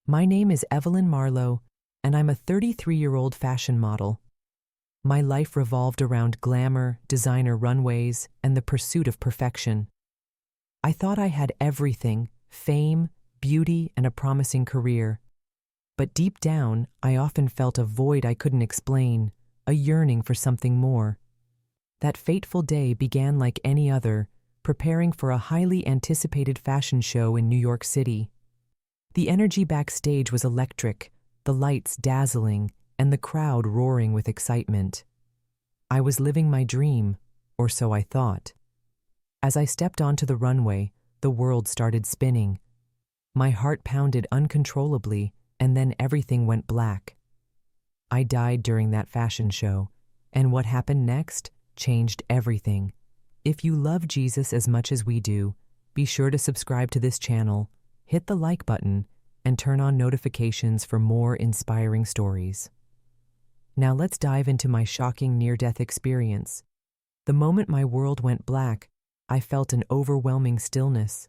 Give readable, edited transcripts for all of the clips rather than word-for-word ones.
My name is Evelyn Marlowe, and I'm a 33-year-old fashion model. My life revolved around glamour, designer runways, and the pursuit of perfection. I thought I had everything: fame, beauty, and a promising career. But deep down, I often felt a void I couldn't explain, a yearning for something more. That fateful day began like any other, preparing for a highly anticipated fashion show in New York City. The energy backstage was electric, the lights dazzling, and the crowd roaring with excitement. I was living my dream, or so I thought. As I stepped onto the runway, the world started spinning. My heart pounded uncontrollably, and then everything went black. I died during that fashion show, and what happened next changed everything. If you love Jesus as much as we do, be sure to subscribe to this channel, hit the like button, and turn on notifications for more inspiring stories. Now let's dive into my shocking near-death experience. The moment my world went black, I felt an overwhelming stillness.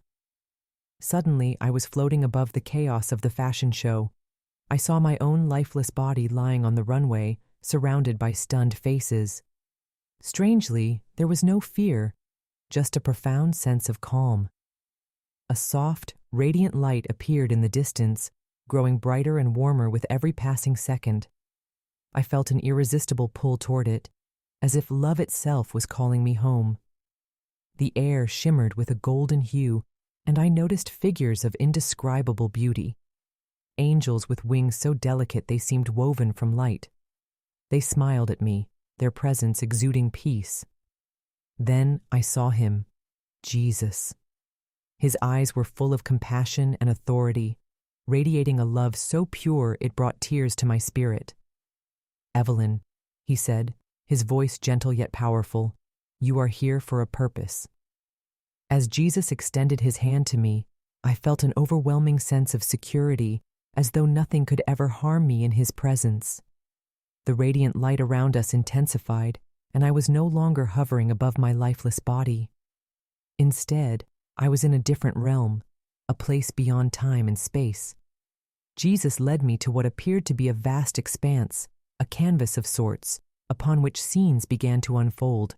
Suddenly, I was floating above the chaos of the fashion show. I saw my own lifeless body lying on the runway, surrounded by stunned faces. Strangely, there was no fear, just a profound sense of calm. A soft, radiant light appeared in the distance, growing brighter and warmer with every passing second. I felt an irresistible pull toward it, as if love itself was calling me home. The air shimmered with a golden hue, and I noticed figures of indescribable beauty. Angels with wings so delicate they seemed woven from light. They smiled at me, their presence exuding peace. Then I saw him, Jesus. His eyes were full of compassion and authority, radiating a love so pure it brought tears to my spirit. "Evelyn," he said, his voice gentle yet powerful, "you are here for a purpose." As Jesus extended his hand to me, I felt an overwhelming sense of security, as though nothing could ever harm me in his presence. The radiant light around us intensified, and I was no longer hovering above my lifeless body. Instead, I was in a different realm, a place beyond time and space. Jesus led me to what appeared to be a vast expanse, a canvas of sorts, upon which scenes began to unfold.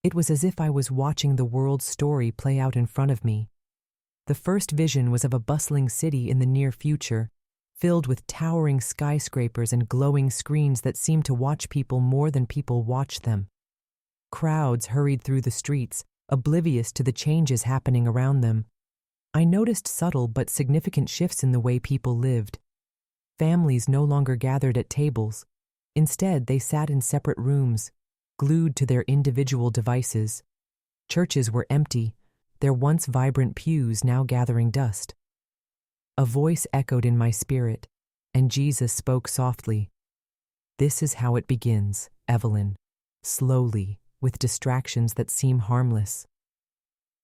It was as if I was watching the world's story play out in front of me. The first vision was of a bustling city in the near future, filled with towering skyscrapers and glowing screens that seemed to watch people more than people watched them. Crowds hurried through the streets, oblivious to the changes happening around them. I noticed subtle but significant shifts in the way people lived. Families no longer gathered at tables. Instead, they sat in separate rooms, glued to their individual devices. Churches were empty, their once vibrant pews now gathering dust. A voice echoed in my spirit, and Jesus spoke softly. "This is how it begins, Evelyn, slowly, with distractions that seem harmless."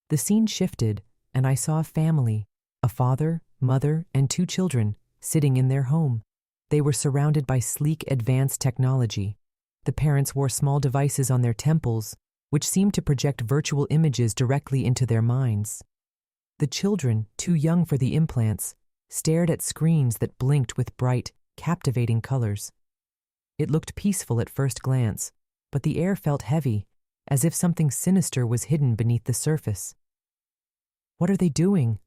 The scene shifted, and I saw a family, a father, mother, and 2 children, sitting in their home. They were surrounded by sleek, advanced technology. The parents wore small devices on their temples, which seemed to project virtual images directly into their minds. The children, too young for the implants, stared at screens that blinked with bright, captivating colors. It looked peaceful at first glance, but the air felt heavy, as if something sinister was hidden beneath the surface. "What are they doing?"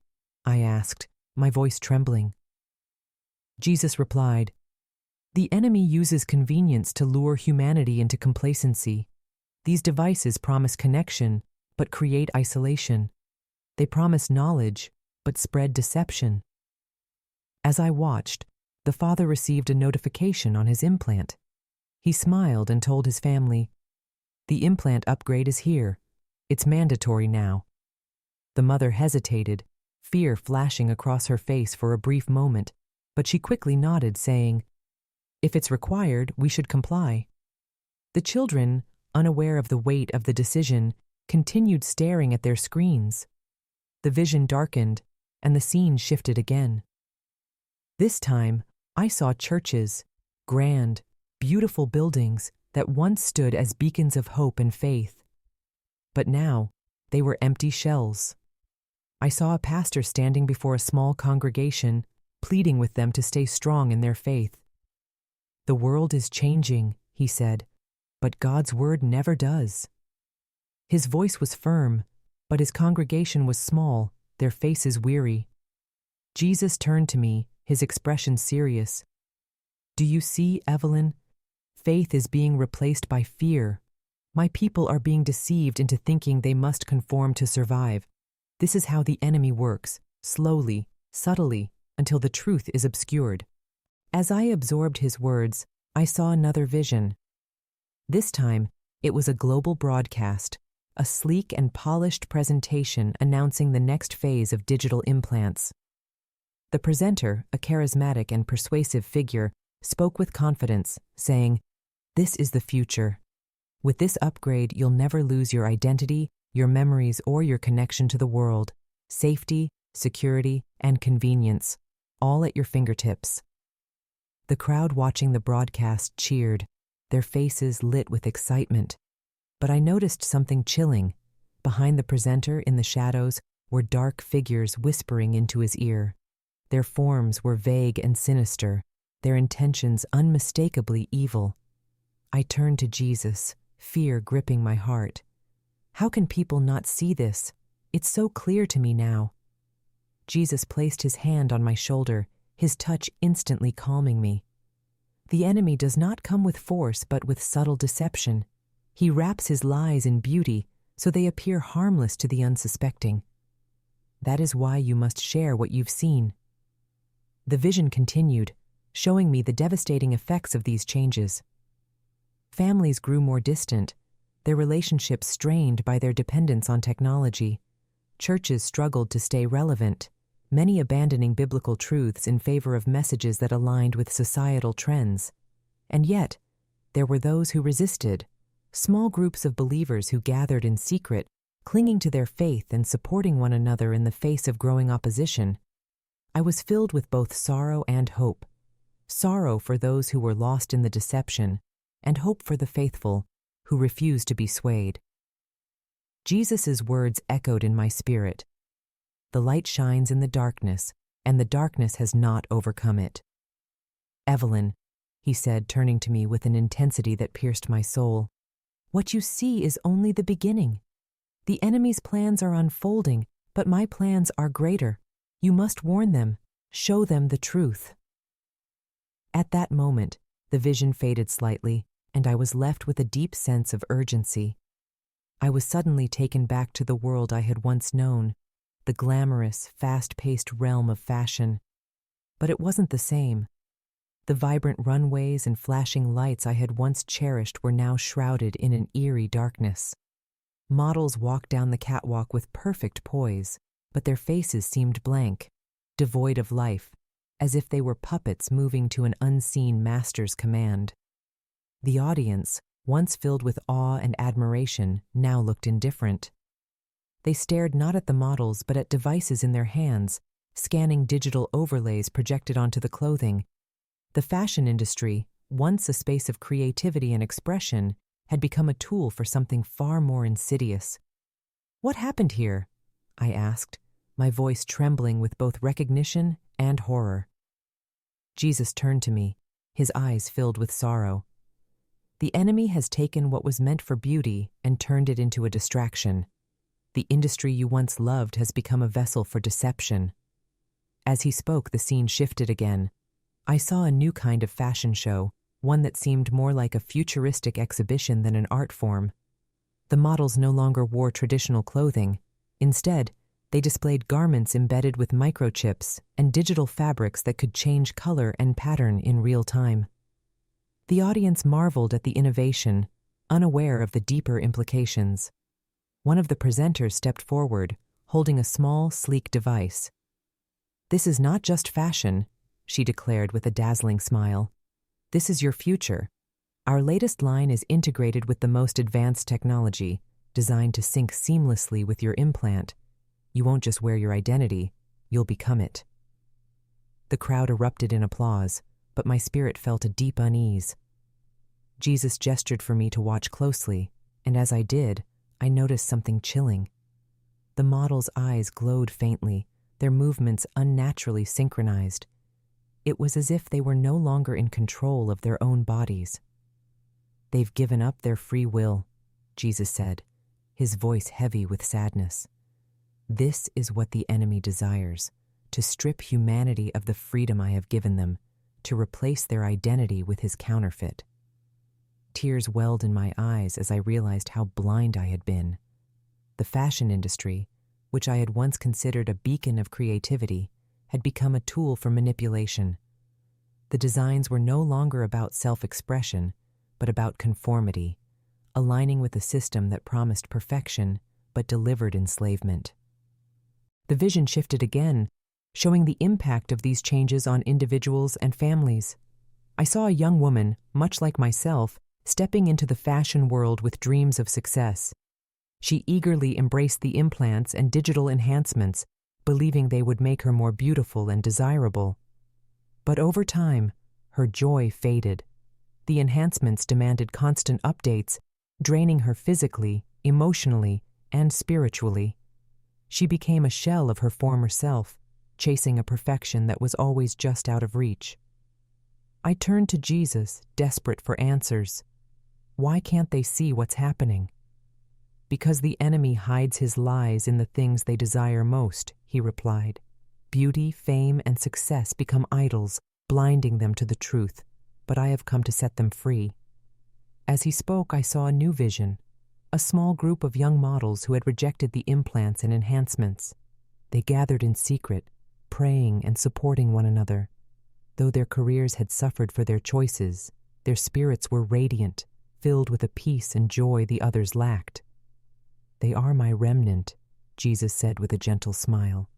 I asked, my voice trembling. Jesus replied, "The enemy uses convenience to lure humanity into complacency. These devices promise connection, but create isolation. They promise knowledge, but spread deception." As I watched, the father received a notification on his implant. He smiled and told his family, "The implant upgrade is here. It's mandatory now." The mother hesitated, fear flashing across her face for a brief moment, but she quickly nodded, saying, "If it's required, we should comply." The children, unaware of the weight of the decision, continued staring at their screens. The vision darkened, and the scene shifted again. This time, I saw churches, grand, beautiful buildings that once stood as beacons of hope and faith. But now, they were empty shells. I saw a pastor standing before a small congregation, pleading with them to stay strong in their faith. "The world is changing," he said, "but God's word never does." His voice was firm, but his congregation was small, their faces weary. Jesus turned to me, his expression serious. "Do you see, Evelyn? Faith is being replaced by fear. My people are being deceived into thinking they must conform to survive. This is how the enemy works, slowly, subtly, until the truth is obscured." As I absorbed his words, I saw another vision. This time, it was a global broadcast, a sleek and polished presentation announcing the next phase of digital implants. The presenter, a charismatic and persuasive figure, spoke with confidence, saying, "This is the future. With this upgrade, you'll never lose your identity, your memories, or your connection to the world. Safety, security, and convenience, all at your fingertips." The crowd watching the broadcast cheered, their faces lit with excitement. But I noticed something chilling. Behind the presenter, in the shadows, were dark figures whispering into his ear. Their forms were vague and sinister, their intentions unmistakably evil. I turned to Jesus, fear gripping my heart. How can people not see this? It's so clear to me now. Jesus placed his hand on my shoulder, his touch instantly calming me. The enemy does not come with force but with subtle deception. He wraps his lies in beauty so they appear harmless to the unsuspecting. That is why you must share what you've seen. The vision continued, showing me the devastating effects of these changes. Families grew more distant, their relationships strained by their dependence on technology. Churches struggled to stay relevant, many abandoning biblical truths in favor of messages that aligned with societal trends. And yet, there were those who resisted, small groups of believers who gathered in secret, clinging to their faith and supporting one another in the face of growing opposition. I was filled with both sorrow and hope. Sorrow for those who were lost in the deception, and hope for the faithful who refused to be swayed. Jesus' words echoed in my spirit. The light shines in the darkness, and the darkness has not overcome it. "Evelyn," he said, turning to me with an intensity that pierced my soul, "what you see is only the beginning. The enemy's plans are unfolding, but my plans are greater. You must warn them, show them the truth." At that moment, the vision faded slightly, and I was left with a deep sense of urgency. I was suddenly taken back to the world I had once known, the glamorous, fast-paced realm of fashion. But it wasn't the same. The vibrant runways and flashing lights I had once cherished were now shrouded in an eerie darkness. Models walked down the catwalk with perfect poise, but their faces seemed blank, devoid of life, as if they were puppets moving to an unseen master's command. The audience, once filled with awe and admiration, now looked indifferent. They stared not at the models but at devices in their hands, scanning digital overlays projected onto the clothing. The fashion industry, once a space of creativity and expression, had become a tool for something far more insidious. "What happened here?" I asked, my voice trembling with both recognition and horror. Jesus turned to me, his eyes filled with sorrow. "The enemy has taken what was meant for beauty and turned it into a distraction. The industry you once loved has become a vessel for deception." As he spoke, the scene shifted again. I saw a new kind of fashion show, one that seemed more like a futuristic exhibition than an art form. The models no longer wore traditional clothing. Instead, they displayed garments embedded with microchips and digital fabrics that could change color and pattern in real time. The audience marveled at the innovation, unaware of the deeper implications. One of the presenters stepped forward, holding a small, sleek device. "This is not just fashion," she declared with a dazzling smile. "This is your future. Our latest line is integrated with the most advanced technology, designed to sync seamlessly with your implant. You won't just wear your identity, you'll become it." The crowd erupted in applause, but my spirit felt a deep unease. Jesus gestured for me to watch closely, and as I did, I noticed something chilling. The model's eyes glowed faintly, their movements unnaturally synchronized. It was as if they were no longer in control of their own bodies. "They've given up their free will," Jesus said, his voice heavy with sadness. "This is what the enemy desires, to strip humanity of the freedom I have given them, to replace their identity with his counterfeit." Tears welled in my eyes as I realized how blind I had been. The fashion industry, which I had once considered a beacon of creativity, had become a tool for manipulation. The designs were no longer about self-expression, but about conformity, aligning with a system that promised perfection but delivered enslavement. The vision shifted again, showing the impact of these changes on individuals and families. I saw a young woman, much like myself, stepping into the fashion world with dreams of success. She eagerly embraced the implants and digital enhancements, believing they would make her more beautiful and desirable. But over time, her joy faded. The enhancements demanded constant updates, draining her physically, emotionally, and spiritually. She became a shell of her former self, chasing a perfection that was always just out of reach. I turned to Jesus, desperate for answers. Why can't they see what's happening? "Because the enemy hides his lies in the things they desire most," he replied. "Beauty, fame, and success become idols, blinding them to the truth, but I have come to set them free." As he spoke, I saw a new vision, a small group of young models who had rejected the implants and enhancements. They gathered in secret, praying and supporting one another. Though their careers had suffered for their choices, their spirits were radiant, filled with a peace and joy the others lacked. "They are my remnant," Jesus said with a gentle smile,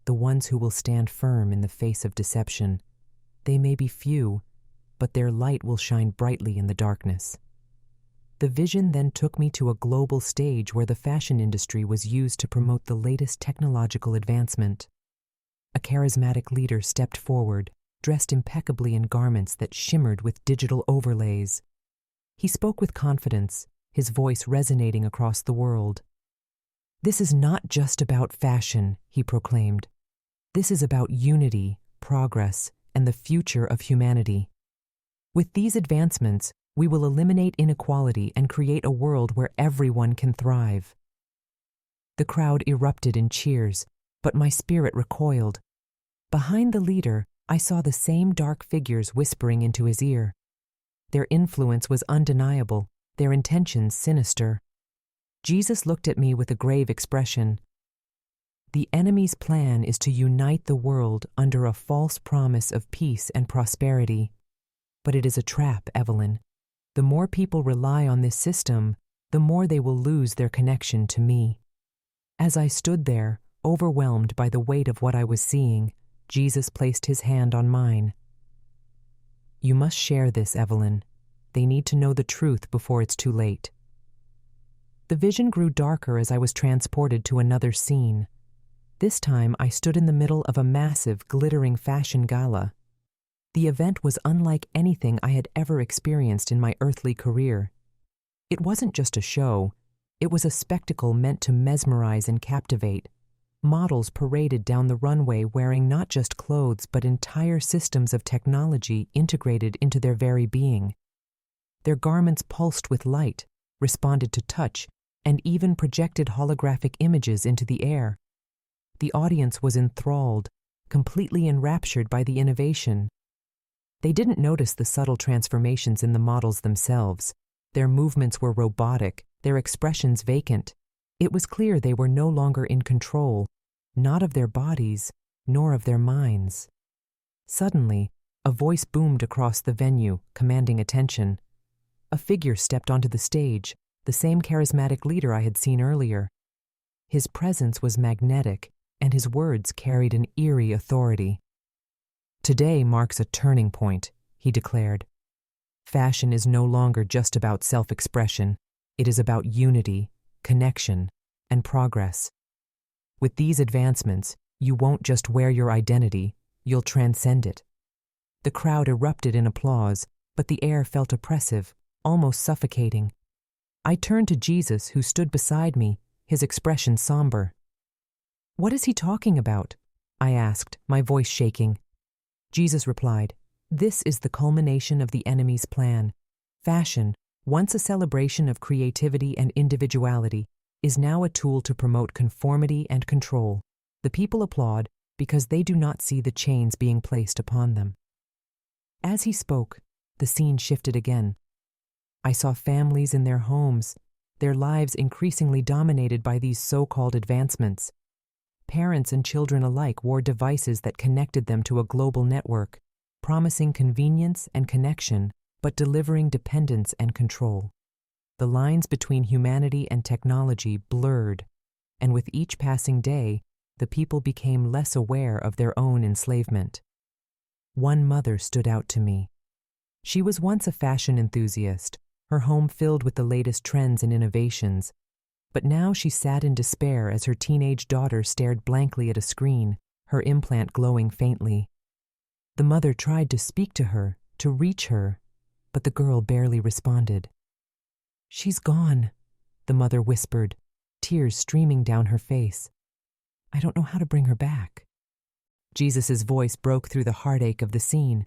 "the ones who will stand firm in the face of deception. They may be few, but their light will shine brightly in the darkness." The vision then took me to a global stage where the fashion industry was used to promote the latest technological advancement. A charismatic leader stepped forward, dressed impeccably in garments that shimmered with digital overlays. He spoke with confidence, his voice resonating across the world. "This is not just about fashion," he proclaimed. "This is about unity, progress, and the future of humanity. With these advancements, we will eliminate inequality and create a world where everyone can thrive." The crowd erupted in cheers, but my spirit recoiled. Behind the leader, I saw the same dark figures whispering into his ear. Their influence was undeniable, their intentions sinister. Jesus looked at me with a grave expression. "The enemy's plan is to unite the world under a false promise of peace and prosperity. But it is a trap, Evelyn. The more people rely on this system, the more they will lose their connection to me." As I stood there, overwhelmed by the weight of what I was seeing, Jesus placed his hand on mine. "You must share this, Evelyn. They need to know the truth before it's too late." The vision grew darker as I was transported to another scene. This time I stood in the middle of a massive, glittering fashion gala. The event was unlike anything I had ever experienced in my earthly career. It wasn't just a show, it was a spectacle meant to mesmerize and captivate. Models paraded down the runway wearing not just clothes but entire systems of technology integrated into their very being. Their garments pulsed with light, responded to touch, and even projected holographic images into the air. The audience was enthralled, completely enraptured by the innovation. They didn't notice the subtle transformations in the models themselves. Their movements were robotic, their expressions vacant. It was clear they were no longer in control, not of their bodies, nor of their minds. Suddenly, a voice boomed across the venue, commanding attention. A figure stepped onto the stage, the same charismatic leader I had seen earlier. His presence was magnetic, and his words carried an eerie authority. "Today marks a turning point," he declared. "Fashion is no longer just about self-expression. It is about unity, connection, and progress. With these advancements, you won't just wear your identity, you'll transcend it." The crowd erupted in applause, but the air felt oppressive, almost suffocating. I turned to Jesus, who stood beside me, his expression somber. "What is he talking about?" I asked, my voice shaking. Jesus replied, "This is the culmination of the enemy's plan. Fashion, once a celebration of creativity and individuality, is now a tool to promote conformity and control. The people applaud because they do not see the chains being placed upon them." As he spoke, the scene shifted again. I saw families in their homes, their lives increasingly dominated by these so-called advancements. Parents and children alike wore devices that connected them to a global network, promising convenience and connection, but delivering dependence and control. The lines between humanity and technology blurred, and with each passing day, the people became less aware of their own enslavement. One mother stood out to me. She was once a fashion enthusiast, her home filled with the latest trends and innovations, but now she sat in despair as her teenage daughter stared blankly at a screen, her implant glowing faintly. The mother tried to speak to her, to reach her, but the girl barely responded. "She's gone," the mother whispered, tears streaming down her face. "I don't know how to bring her back." Jesus' voice broke through the heartache of the scene.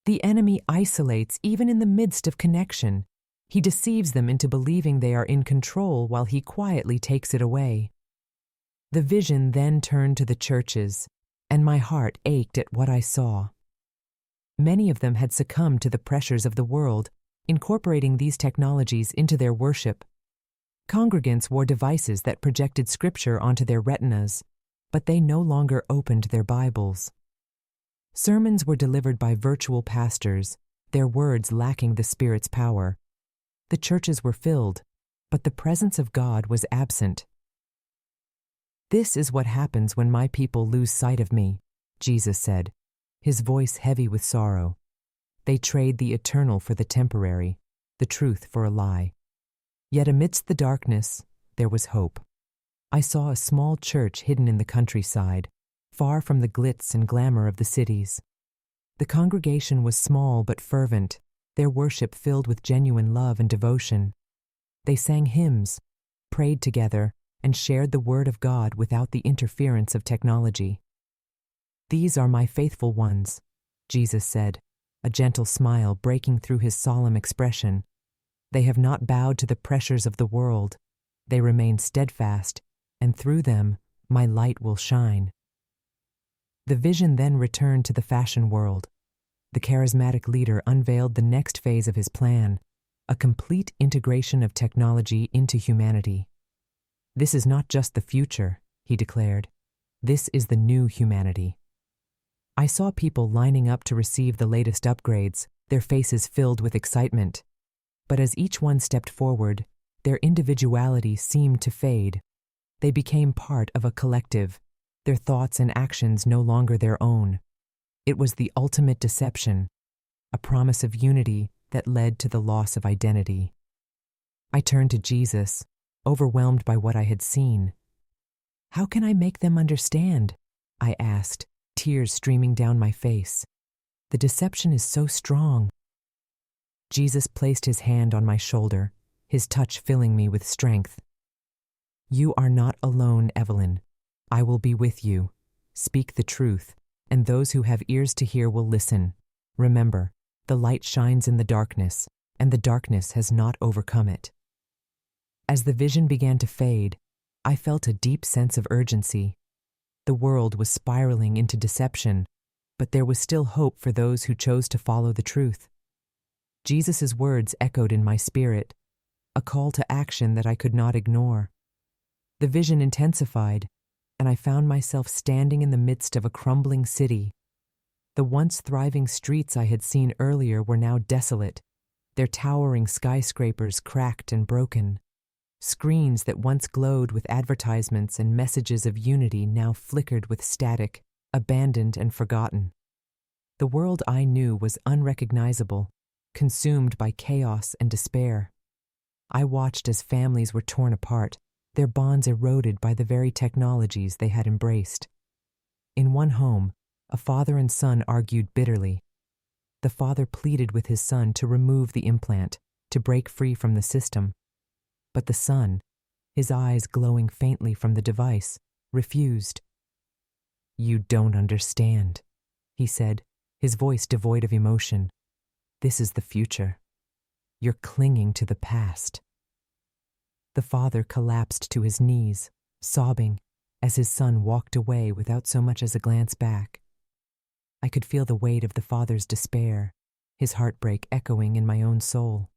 The enemy isolates even in the midst of connection. He deceives them into believing they are in control while he quietly takes it away. The vision then turned to the churches, and my heart ached at what I saw. Many of them had succumbed to the pressures of the world, incorporating these technologies into their worship. Congregants wore devices that projected scripture onto their retinas, but they no longer opened their Bibles. Sermons were delivered by virtual pastors, their words lacking the Spirit's power. The churches were filled, but the presence of God was absent. "This is what happens when my people lose sight of me," Jesus said, his voice heavy with sorrow. "They trade the eternal for the temporary, the truth for a lie." Yet amidst the darkness, there was hope. I saw a small church hidden in the countryside, far from the glitz and glamour of the cities. The congregation was small but fervent, their worship filled with genuine love and devotion. They sang hymns, prayed together, and shared the word of God without the interference of technology. "These are my faithful ones," Jesus said, a gentle smile breaking through his solemn expression. "They have not bowed to the pressures of the world. They remain steadfast, and through them my light will shine." The vision then returned to the fashion world. The charismatic leader unveiled the next phase of his plan, a complete integration of technology into humanity. "This is not just the future," he declared. "This is the new humanity." I saw people lining up to receive the latest upgrades, their faces filled with excitement. But as each one stepped forward, their individuality seemed to fade. They became part of a collective, their thoughts and actions no longer their own. It was the ultimate deception, a promise of unity that led to the loss of identity. I turned to Jesus, overwhelmed by what I had seen. "How can I make them understand?" I asked, tears streaming down my face. "The deception is so strong." Jesus placed his hand on my shoulder, his touch filling me with strength. "You are not alone, Evelyn. I will be with you. Speak the truth, and those who have ears to hear will listen. Remember, the light shines in the darkness, and the darkness has not overcome it." As the vision began to fade, I felt a deep sense of urgency. The world was spiraling into deception, but there was still hope for those who chose to follow the truth. Jesus' words echoed in my spirit, a call to action that I could not ignore. The vision intensified, and I found myself standing in the midst of a crumbling city. The once thriving streets I had seen earlier were now desolate, their towering skyscrapers cracked and broken. Screens that once glowed with advertisements and messages of unity now flickered with static, abandoned and forgotten. The world I knew was unrecognizable, consumed by chaos and despair. I watched as families were torn apart, their bonds eroded by the very technologies they had embraced. In one home, a father and son argued bitterly. The father pleaded with his son to remove the implant, to break free from the system. But the son, his eyes glowing faintly from the device, refused. "You don't understand," he said, his voice devoid of emotion. This is the future. You're clinging to the past. The father collapsed to his knees, sobbing, as his son walked away without so much as a glance back. I could feel the weight of the father's despair, his heartbreak echoing in my own soul.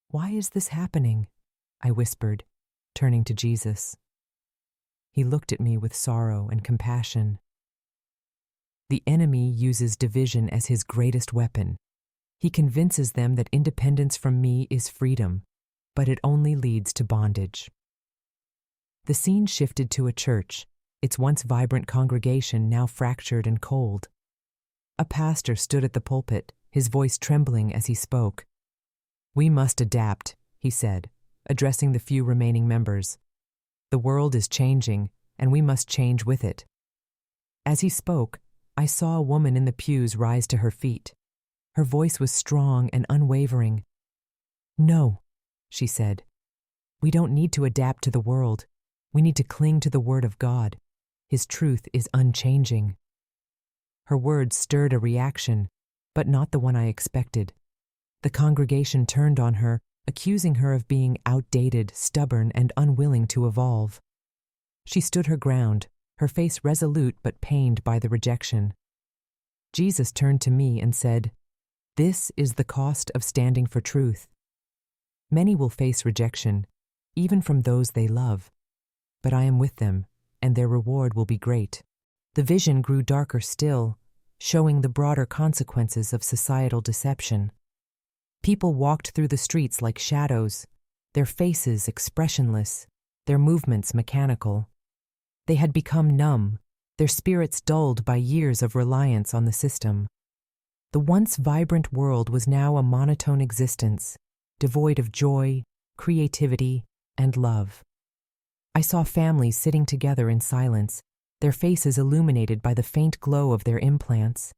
"Why is this happening?" I whispered, turning to Jesus. He looked at me with sorrow and compassion. The enemy uses division as his greatest weapon. He convinces them that independence from me is freedom, but it only leads to bondage. The scene shifted to a church, its once vibrant congregation now fractured and cold. A pastor stood at the pulpit, his voice trembling as he spoke. "We must adapt," he said, addressing the few remaining members. "The world is changing, and we must change with it." As he spoke, I saw a woman in the pews rise to her feet. Her voice was strong and unwavering. "No," she said. "We don't need to adapt to the world. We need to cling to the Word of God. His truth is unchanging." Her words stirred a reaction, but not the one I expected. The congregation turned on her, accusing her of being outdated, stubborn, and unwilling to evolve. She stood her ground, her face resolute but pained by the rejection. Jesus turned to me and said, "This is the cost of standing for truth. Many will face rejection, even from those they love. But I am with them, and their reward will be great." The vision grew darker still, showing the broader consequences of societal deception. People walked through the streets like shadows, their faces expressionless, their movements mechanical. They had become numb, their spirits dulled by years of reliance on the system. The once vibrant world was now a monotone existence, devoid of joy, creativity, and love. I saw families sitting together in silence, their faces illuminated by the faint glow of their implants.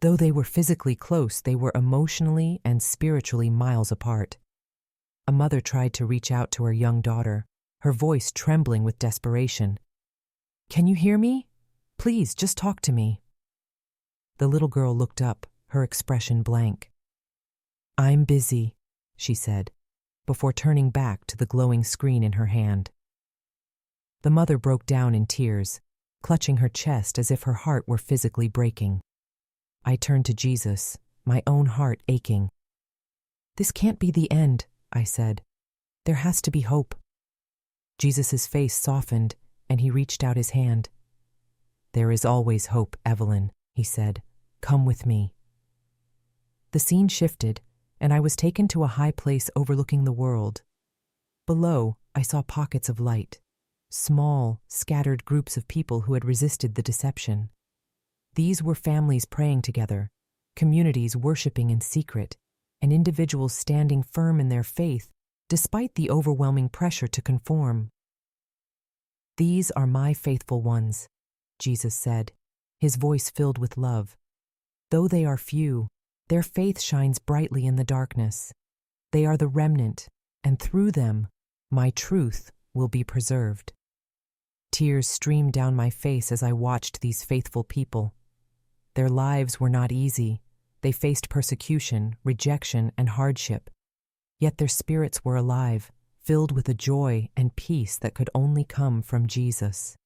Though they were physically close, they were emotionally and spiritually miles apart. A mother tried to reach out to her young daughter, her voice trembling with desperation. "Can you hear me? Please, just talk to me." The little girl looked up, her expression blank. "I'm busy," she said, before turning back to the glowing screen in her hand. The mother broke down in tears, clutching her chest as if her heart were physically breaking. I turned to Jesus, my own heart aching. "This can't be the end," I said. "There has to be hope." Jesus' face softened, and he reached out his hand. "There is always hope, Evelyn," he said. "Come with me." The scene shifted, and I was taken to a high place overlooking the world. Below, I saw pockets of light, small, scattered groups of people who had resisted the deception. These were families praying together, communities worshiping in secret, and individuals standing firm in their faith despite the overwhelming pressure to conform. "These are my faithful ones," Jesus said, his voice filled with love. "Though they are few, their faith shines brightly in the darkness. They are the remnant, and through them, my truth will be preserved." Tears streamed down my face as I watched these faithful people. Their lives were not easy. They faced persecution, rejection, and hardship. Yet their spirits were alive, filled with a joy and peace that could only come from Jesus.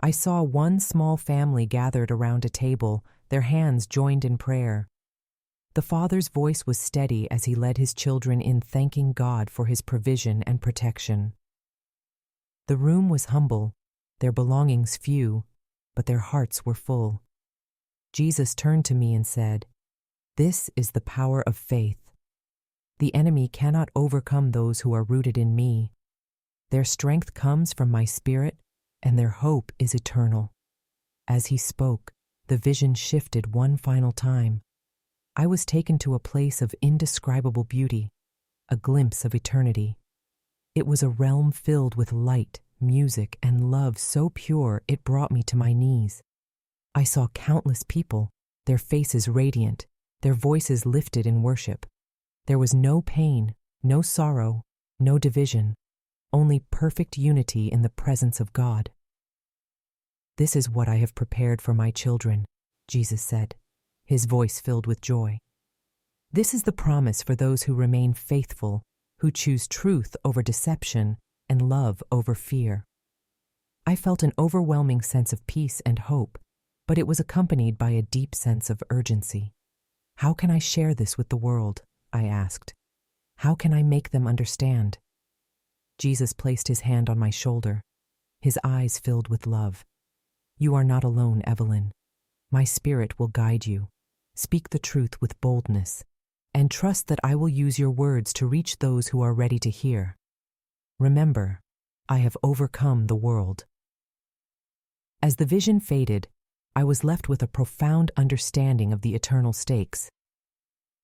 I saw one small family gathered around a table, their hands joined in prayer. The father's voice was steady as he led his children in thanking God for his provision and protection. The room was humble, their belongings few, but their hearts were full. Jesus turned to me and said, "This is the power of faith. The enemy cannot overcome those who are rooted in me. Their strength comes from my spirit, and their hope is eternal." As he spoke, the vision shifted one final time. I was taken to a place of indescribable beauty, a glimpse of eternity. It was a realm filled with light, music, and love so pure it brought me to my knees. I saw countless people, their faces radiant, their voices lifted in worship. There was no pain, no sorrow, no division, only perfect unity in the presence of God. "This is what I have prepared for my children," Jesus said, his voice filled with joy. This is the promise for those who remain faithful, who choose truth over deception and love over fear. I felt an overwhelming sense of peace and hope, but it was accompanied by a deep sense of urgency. How can I share this with the world? I asked. How can I make them understand? Jesus placed his hand on my shoulder, his eyes filled with love. You are not alone, Evelyn. My spirit will guide you. Speak the truth with boldness, and trust that I will use your words to reach those who are ready to hear. Remember, I have overcome the world. As the vision faded, I was left with a profound understanding of the eternal stakes.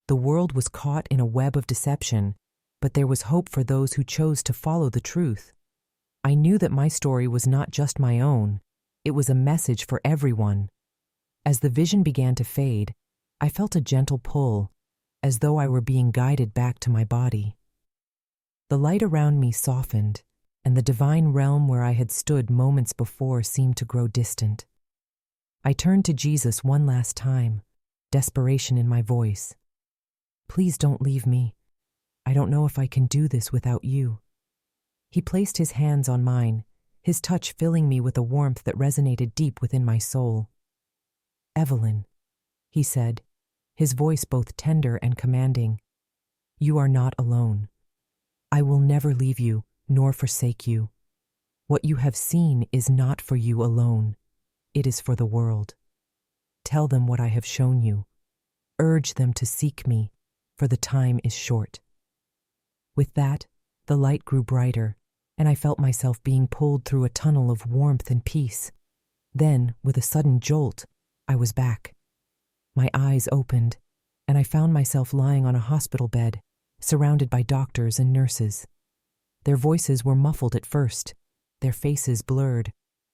The world was caught in a web of deception, but there was hope for those who chose to follow the truth. I knew that my story was not just my own, it was a message for everyone. As the vision began to fade, I felt a gentle pull, as though I were being guided back to my body. The light around me softened, and the divine realm where I had stood moments before seemed to grow distant. I turned to Jesus one last time, desperation in my voice. Please don't leave me. I don't know if I can do this without you. He placed his hands on mine, his touch filling me with a warmth that resonated deep within my soul. Evelyn, he said, his voice both tender and commanding, you are not alone. I will never leave you nor forsake you. What you have seen is not for you alone. It is for the world. Tell them what I have shown you. Urge them to seek me, for the time is short. With that, the light grew brighter, and I felt myself being pulled through a tunnel of warmth and peace. Then, with a sudden jolt, I was back. My eyes opened, and I found myself lying on a hospital bed, surrounded by doctors and nurses. Their voices were muffled at first, their faces blurred,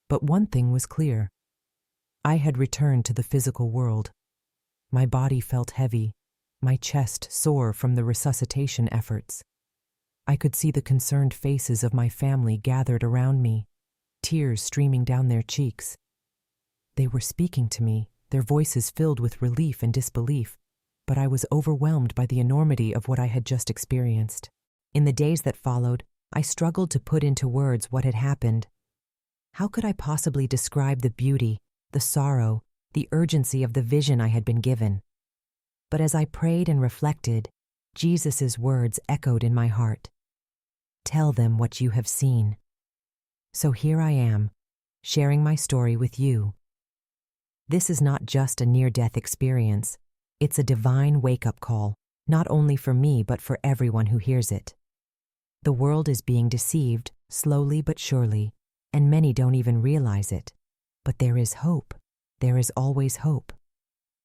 but one thing was clear. I had returned to the physical world. My body felt heavy, my chest sore from the resuscitation efforts. I could see the concerned faces of my family gathered around me, tears streaming down their cheeks. They were speaking to me, their voices filled with relief and disbelief, but I was overwhelmed by the enormity of what I had just experienced. In the days that followed, I struggled to put into words what had happened. How could I possibly describe the beauty, the sorrow, the urgency of the vision I had been given? But as I prayed and reflected, Jesus' words echoed in my heart. Tell them what you have seen. So here I am, sharing my story with you. This is not just a near-death experience. It's a divine wake-up call, not only for me but for everyone who hears it. The world is being deceived, slowly but surely, and many don't even realize it. But there is hope. There is always hope.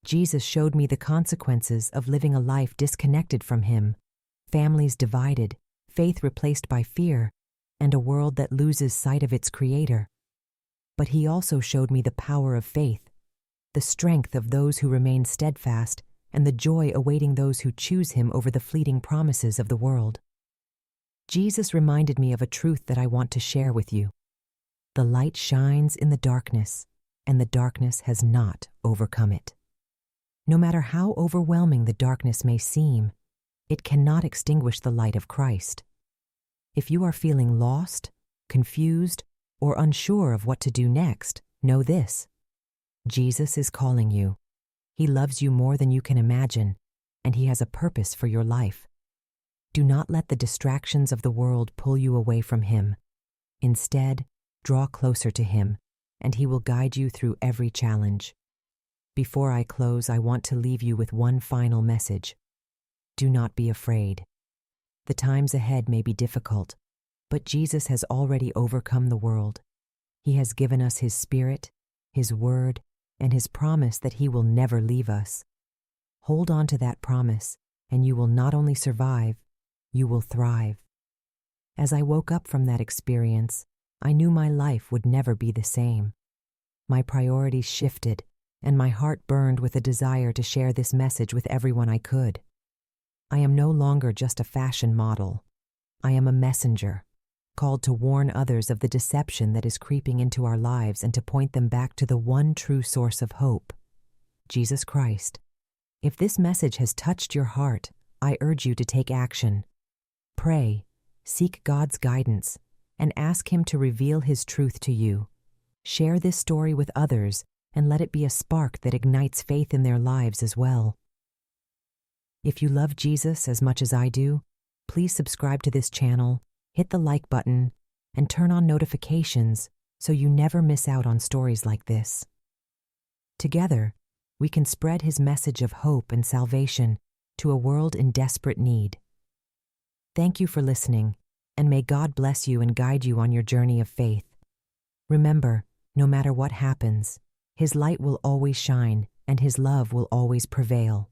Jesus showed me the consequences of living a life disconnected from him, families divided, faith replaced by fear, and a world that loses sight of its creator. But he also showed me the power of faith, the strength of those who remain steadfast, and the joy awaiting those who choose him over the fleeting promises of the world. Jesus reminded me of a truth that I want to share with you. The light shines in the darkness, and the darkness has not overcome it. No matter how overwhelming the darkness may seem, it cannot extinguish the light of Christ. If you are feeling lost, confused, or unsure of what to do next, know this. Jesus is calling you. He loves you more than you can imagine, and he has a purpose for your life. Do not let the distractions of the world pull you away from him. Instead, draw closer to him, and he will guide you through every challenge. Before I close, I want to leave you with one final message. Do not be afraid. The times ahead may be difficult, but Jesus has already overcome the world. He has given us his Spirit, his word, and his promise that he will never leave us. Hold on to that promise, and you will not only survive, you will thrive. As I woke up from that experience, I knew my life would never be the same. My priorities shifted, and my heart burned with a desire to share this message with everyone I could. I am no longer just a fashion model. I am a messenger, called to warn others of the deception that is creeping into our lives and to point them back to the one true source of hope, Jesus Christ. If this message has touched your heart, I urge you to take action. Pray, seek God's guidance, and ask Him to reveal His truth to you. Share this story with others and let it be a spark that ignites faith in their lives as well. If you love Jesus as much as I do, please subscribe to this channel, hit the like button, and turn on notifications so you never miss out on stories like this. Together, we can spread His message of hope and salvation to a world in desperate need. Thank you for listening, and may God bless you and guide you on your journey of faith. Remember, no matter what happens, His light will always shine and His love will always prevail.